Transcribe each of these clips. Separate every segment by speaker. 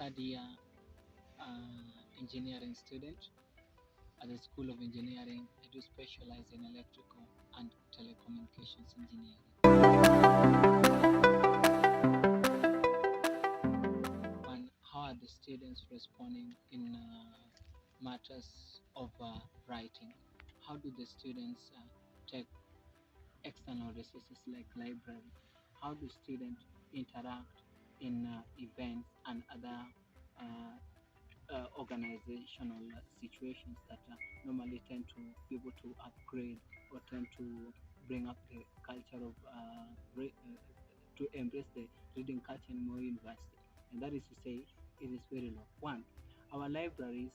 Speaker 1: third year engineering student at the School of Engineering. I do specialize in electrical and telecommunications engineering. And how are the students responding in matters of writing? How do the students take external resources like library? How do students interact in events and other organizational situations that normally tend to be able to upgrade or tend to bring up the culture of to embrace the reading culture in Moi University? And that is to say, it is very low. One, our libraries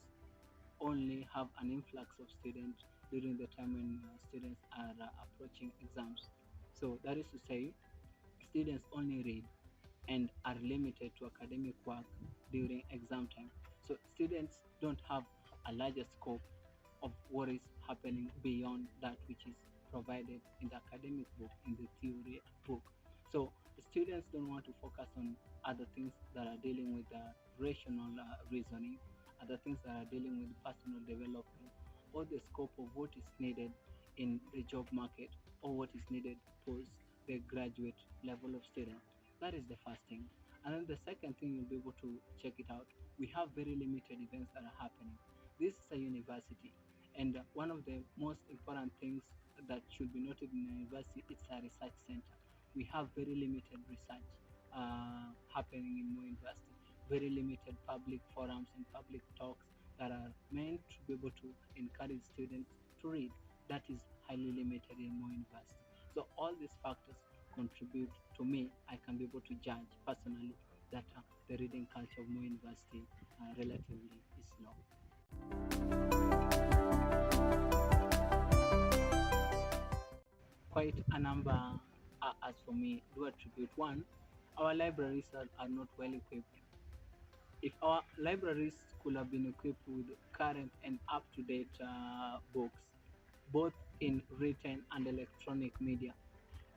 Speaker 1: only have an influx of students during the time when students are approaching exams. So that is to say, students only read and are limited to academic work during exam time. So students don't have a larger scope of what is happening beyond that which is provided in the academic book, in the theory book. So the students don't want to focus on other things that are dealing with rational reasoning, other things that are dealing with personal development, or the scope of what is needed in the job market, or what is needed post the graduate level of student. That is the first thing. And then the second thing, you'll be able to check it out. We have very limited events that are happening. This is a university, and one of the most important things that should be noted in a university, it's a research center. We have very limited research happening in Moi University, very limited public forums and public talks that are meant to be able to encourage students to read. That is highly limited in Moi University. So all these factors contribute to me. I can be able to judge personally that the reading culture of Moi University relatively is low. Quite a number, as for me, do attribute. One, our libraries are not well equipped. If our libraries could have been equipped with current and up to date books, both in written and electronic media,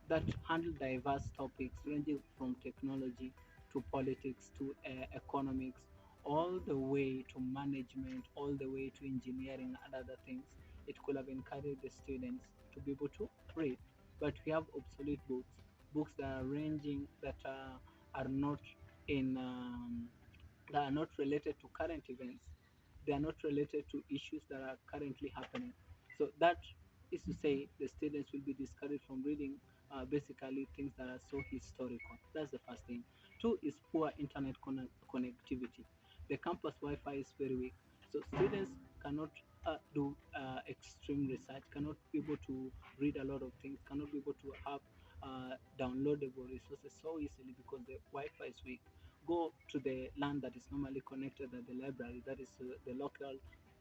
Speaker 1: that handle diverse topics ranging from technology to politics to economics, all the way to management, all the way to engineering and other things. It could have encouraged the students to be able to read. But we have obsolete books, books that are ranging, that are not in that are not related to current events. They are not related to issues that are currently happening. So that is to say, the students will be discouraged from reading basically things that are so historical. That's the first thing. Two is poor internet connectivity. The campus Wi-Fi is very weak, so students cannot do extreme research, cannot be able to read a lot of things, cannot be able to have downloadable resources so easily because the Wi-Fi is weak. Go to the LAN that is normally connected at the library, that is the local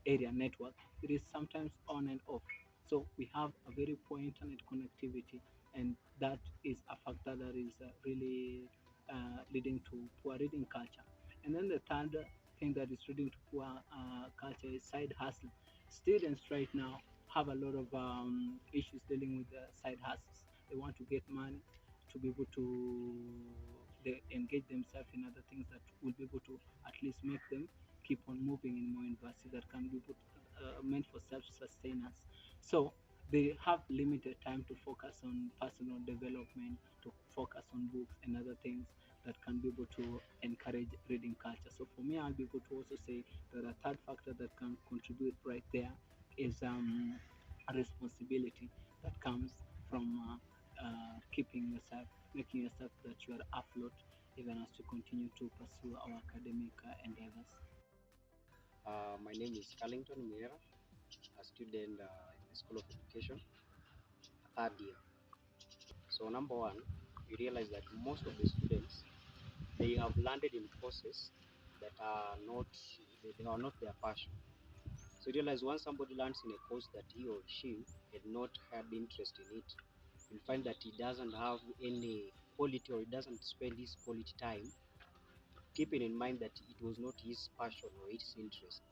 Speaker 1: area network. It is sometimes on and off. So we have a very poor internet connectivity, and that is a factor that is really leading to poor reading culture. And then the third thing that is leading to poor culture is side hustle. Students right now have a lot of issues dealing with side hustles. They want to get money to be able to they engage themselves in other things that will be able to at least make them keep on moving in more university that can be meant for self-sustenance. So they have limited time to focus on personal development, to focus on books and other things that can be able to encourage reading culture. So for me, I'll be able to also say that a third factor that can contribute right there is a responsibility that comes from keeping yourself, making yourself that you are afloat even as you continue to pursue our academic endeavors.
Speaker 2: My name is Carlington Mira, a student in the School of Education, third year. So number one, you realize that most of the students, they have landed in courses that are not they are not their passion. So you realize once somebody lands in a course that he or she had not had interest in it, you'll find that he doesn't have any quality or he doesn't spend his quality time keeping in mind that it was not his passion or his interest.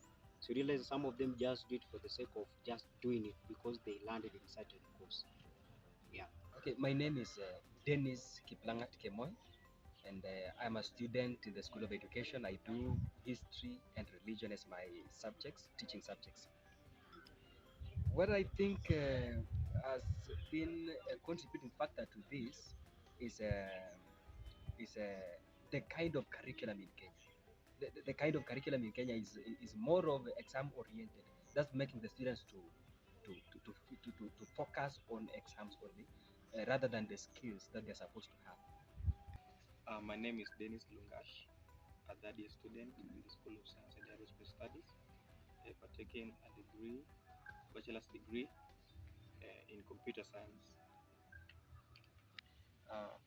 Speaker 2: So you realize some of them just do it for the sake of just doing it because they landed in such a course. Yeah.
Speaker 3: Okay, my name is Dennis Kiplangat Kemoy. and I'm a student in the School of Education. I do history and religion as my subjects, teaching subjects. What I think has been a contributing factor to this is the kind of curriculum in Kenya. The kind of curriculum in Kenya is more of exam oriented. That's making the students to focus on exams only, rather than the skills that they're supposed to have.
Speaker 4: My name is Dennis Lungash, a third year student in the School of Science and Aerospace Studies, partaking a degree, bachelor's degree in computer science.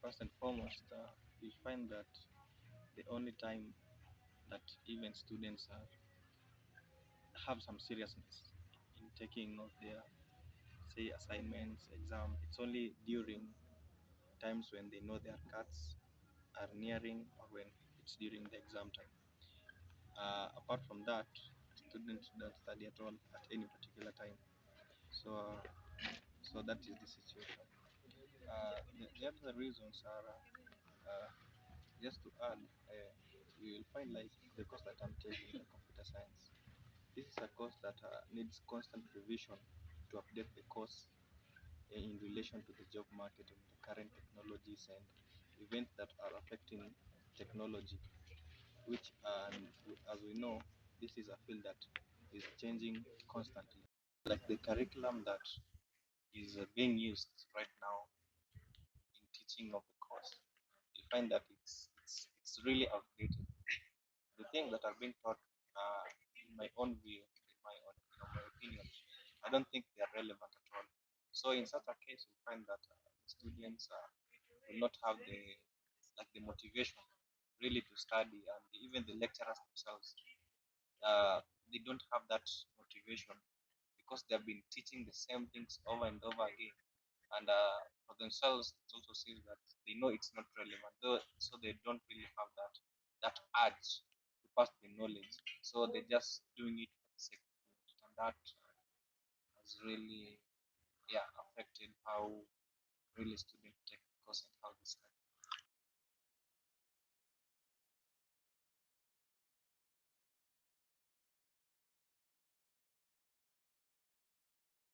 Speaker 4: First and foremost, we find that the only time that even students have some seriousness in taking of their, say, assignments, exam, it's only during times when they know their cuts are nearing or when it's during the exam time. Apart from that, students don't study at all at any particular time. So that is the situation. The other reasons are just to add. You will find like the course that I'm taking, the computer science. This is a course that needs constant revision to update the course in relation to the job market and the current technologies and events that are affecting technology, which, as we know, this is a field that is changing constantly. Like the curriculum that is being used right now in teaching of the course, you find that it's really outdated. The things that are being taught, in my own view, in my opinion, I don't think they are relevant at all. So in such a case, we find that the students will not have the motivation really to study, and even the lecturers themselves, they don't have that motivation because they have been teaching the same things over and over again, and for themselves, it also seems that they know it's not relevant, though, so they don't really have that urge to pass the knowledge. So they're just doing it for the sake of doing it, and that has really, yeah, affected how really students take the course and how they study.